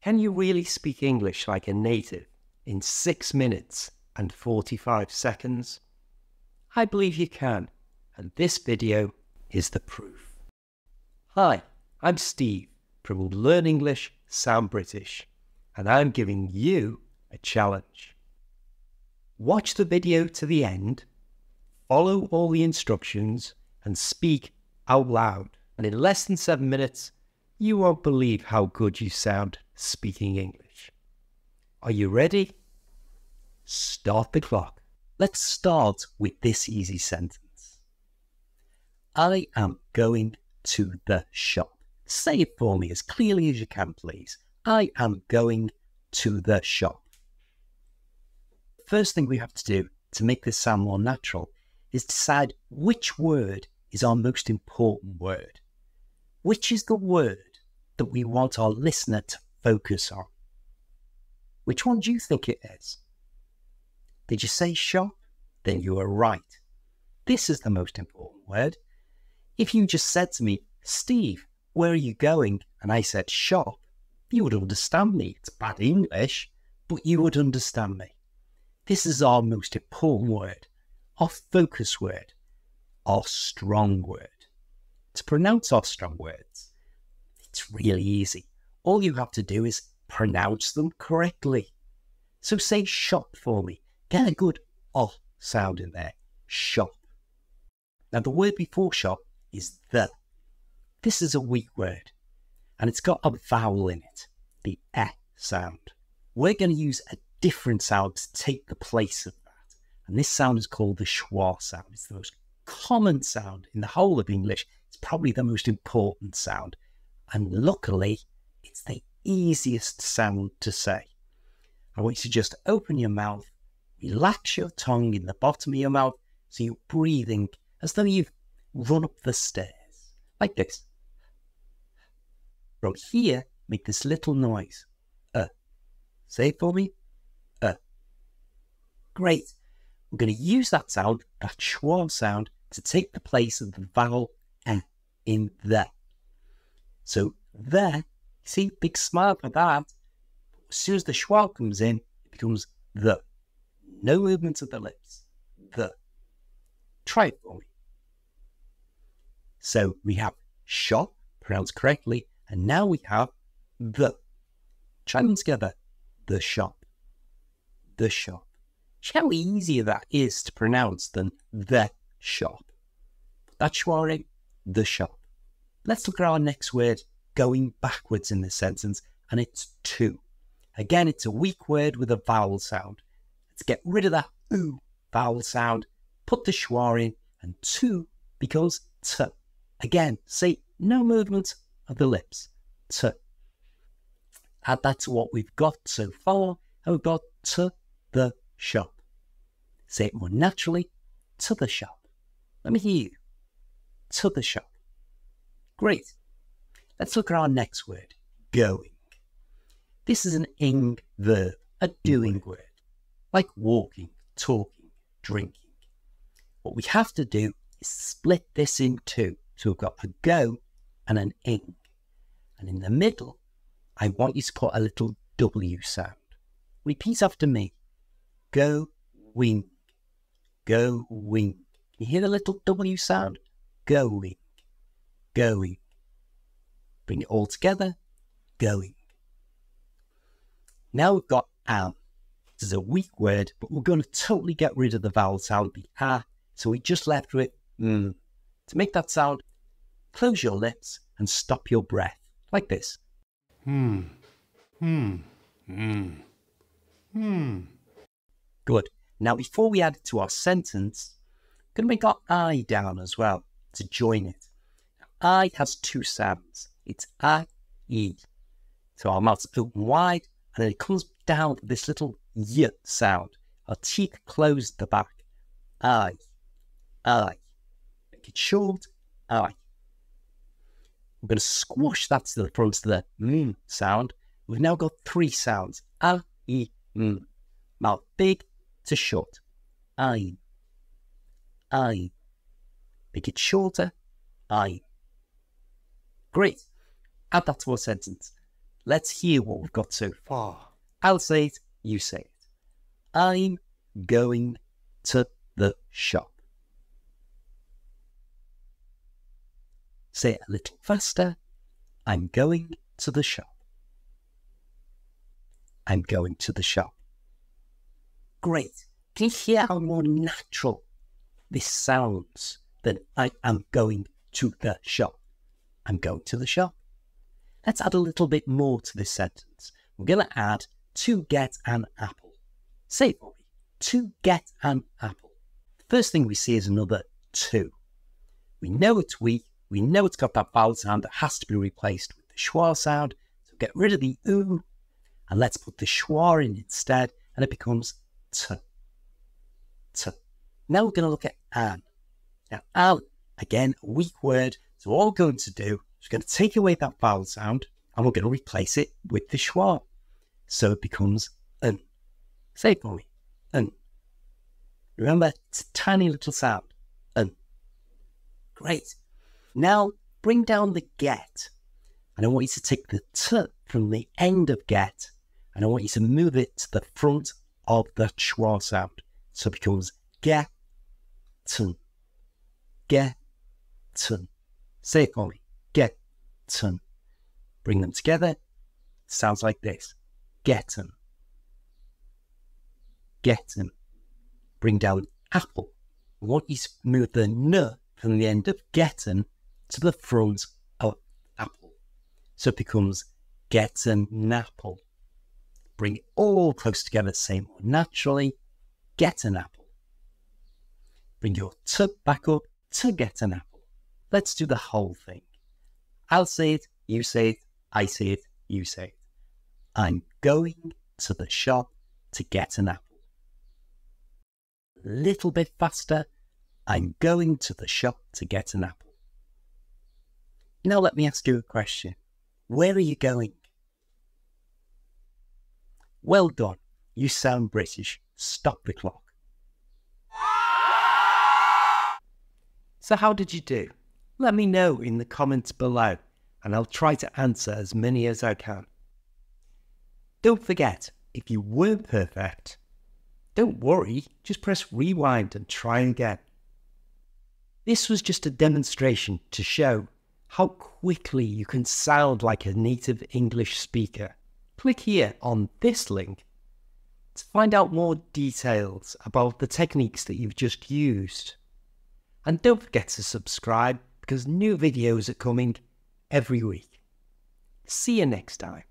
Can you really speak English like a native in 6 minutes and 45 seconds? I believe you can, and this video is the proof. Hi, I'm Steve from Learn English, Sound British, and I'm giving you a challenge. Watch the video to the end, follow all the instructions, and speak out loud. And in less than 7 minutes, you won't believe how good you sound speaking English. Are you ready? Start the clock. Let's start with this easy sentence. I am going to the shop. Say it for me as clearly as you can, please. I am going to the shop. First thing we have to do to make this sound more natural is decide which word is our most important word. Which is the word that we want our listener to focus on? Which one do you think it is? Did you say shop? Then you are right. This is the most important word. If you just said to me, Steve, where are you going? And I said shop, you would understand me. It's bad English, but you would understand me. This is our most important word, our focus word, our strong word. To pronounce our strong words, it's really easy. All you have to do is pronounce them correctly. So say shop for me. Get a good oh sound in there. Shop. Now the word before shop is the. This is a weak word, and it's got a vowel in it, the eh sound. We're going to use a different sound to take the place of that. And this sound is called the schwa sound. It's the most common sound in the whole of English. It's probably the most important sound. And luckily, it's the easiest sound to say. I want you to just open your mouth, relax your tongue in the bottom of your mouth, so you're breathing as though you've run up the stairs, like this. From here, make this little noise. Say it for me. Great. We're going to use that sound, that schwa sound, to take the place of the vowel in the. So there, see, big smile for that. As soon as the schwa comes in, it becomes the. No movement of the lips. The. Try it for me. So we have shop, pronounced correctly, and now we have the. Try them together. The shop. The shop. See how easier that is to pronounce than the shop. That's schwa in, the shop. Let's look at our next word going backwards in this sentence, and it's to. Again, it's a weak word with a vowel sound. Let's get rid of that oo vowel sound, put the schwa in, and to becomes t. Again, say no movement of the lips. T. Add that to what we've got so far, and we've got to the shop. Say it more naturally, to the shop. Let me hear you. To the shop. Great. Let's look at our next word, going. This is an ing verb, a doing word, like walking, talking, drinking. What we have to do is split this in two. So we've got a go and an ing. And in the middle, I want you to put a little W sound. Repeat after me. Go, wing. Go, wing. You hear the little W sound? Going. Going. Bring it all together. Going. Now we've got am. This is a weak word, but we're going to totally get rid of the vowel sound, the ah. So we just left with mm. To make that sound, close your lips and stop your breath, like this. Good. Now, before we add it to our sentence, we're going to make our I down as well to join it. I has two sounds. It's I, E. So our mouth's open wide, and then it comes down to this little Y sound. Our teeth close at the back. I. Make it short. I. We're going to squash that to the front of the sound. We've now got three sounds. A, E, m. Mouth big to short. I. Make it shorter. I. Great. Add that to our sentence. Let's hear what we've got so far. I'll say it, you say it. I'm going to the shop. Say it a little faster. I'm going to the shop. I'm going to the shop. Great. Can you hear how more natural this sounds than I am going to the shop? I'm going to the shop. Let's add a little bit more to this sentence. We're going to add to get an apple. Say it for me. To get an apple. First thing we see is another to. We know it's we. We know it's got that vowel sound that has to be replaced with the schwa sound. So get rid of the oo and let's put the schwa in instead and it becomes t. T. Now we're going to look at an. Now an, again, a weak word. So all we're going to do is we're going to take away that vowel sound and we're going to replace it with the schwa. So it becomes an. Say it for me. An. Remember, it's a tiny little sound. An. Great. Now, bring down the get. And I want you to take the t from the end of get. And I want you to move it to the front of the schwa sound. So it becomes get-ten. Get-ten. Say it for me. Get-ten. Bring them together. Sounds like this. Get-ten. Get-ten. Bring down apple. I want you to move the n from the end of getten to the front of apple. So it becomes get an apple. Bring it all close together, say more naturally. Get an apple. Bring your t back up to get an apple. Let's do the whole thing. I'll say it, you say it, I say it, you say it. I'm going to the shop to get an apple. A little bit faster. I'm going to the shop to get an apple. Now let me ask you a question. Where are you going? Well done. You sound British. Stop the clock. So how did you do? Let me know in the comments below and I'll try to answer as many as I can. Don't forget, if you weren't perfect, don't worry, just press rewind and try again. This was just a demonstration to show how quickly you can sound like a native English speaker. Click here on this link to find out more details about the techniques that you've just used. And don't forget to subscribe because new videos are coming every week. See you next time.